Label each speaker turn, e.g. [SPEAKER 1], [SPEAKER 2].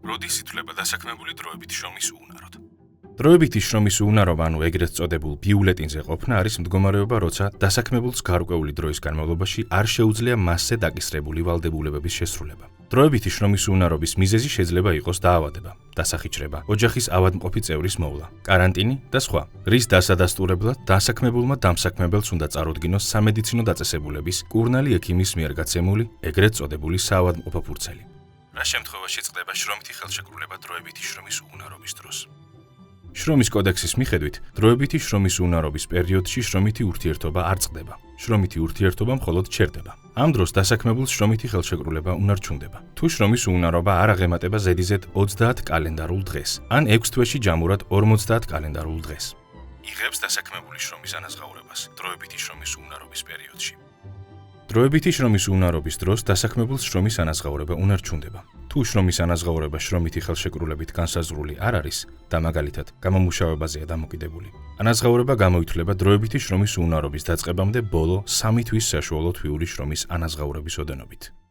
[SPEAKER 1] როდის ითვლება დასაქმებული დროებითი შრომის უუნაროდ?
[SPEAKER 2] დროებითი შრომის უუნარობა, ანუ ეგრეთ წოდებულ ბიულეტინზე ყოფნა, არის მდგომარეობა, როცა დასაქმებულს გარკვეული დროის განმავლობაში არ შეუძლია მასზე დაკისრებული ვალდებულებების შესრულება. დროებითი შრომის უუნარობის მიზეზი შეიძლება იყოს დაავადება, დასახიჩრება, ოჯახის ავადმყოფი წევრის მოვლა, კარანტინი და სხვა, რის დასადასტურებლად დასაქმებულმა დამსაქმებელს უნდა წარუდგინოს სამედიცინო დაწესებულების კურნალი ექიმის მიერ გაცემული ეგრეთ წოდებული საავადმყოფო ფურცელი.
[SPEAKER 1] რა შემთხვევაში წყდება შრომითი ხელშეკრულება დროებითი შრომის უუნარობის დროს?
[SPEAKER 2] შრომის კოდექსის მიხედვით, დროებითი შრომის უუნარობის პერიოდში შრომითი ურთიერთობა არ წყდება. შრომითი ურთიერთობა მხოლოდ ჩერდება. ამ დროს დასაქმებულს შრომითი ხელშეკრულება უნარჩუნდება. თუ შრომის უუნარობა არ აღემატება ზედიზედ 30 კალენდარულ დღეს, ან 6 თვეში ჯამურად 50 კალენდარულ დღეს.
[SPEAKER 1] იღებს დასაქმებული შრომის ანაზღაურებას დროებითი შრომის უუნარობის პერიოდში.
[SPEAKER 2] დროებითი შრომის უუნარობის დროს დასაქმებულს შრომის ანაზღაურება უნარჩუნდება. თუ შრომის ანაზღაურება შრომითი ხელშეკრულებით განსაზღვრული არ არის და მაგალითად გამომუშავებაზეა დამოკიდებული, ანაზღაურება გამოითვლება დროებითი შრომის უუნარობის დაწყებამდე ბოლო 3 თვის საშუალო თვიური შრომის ანაზღაურების ოდენობით.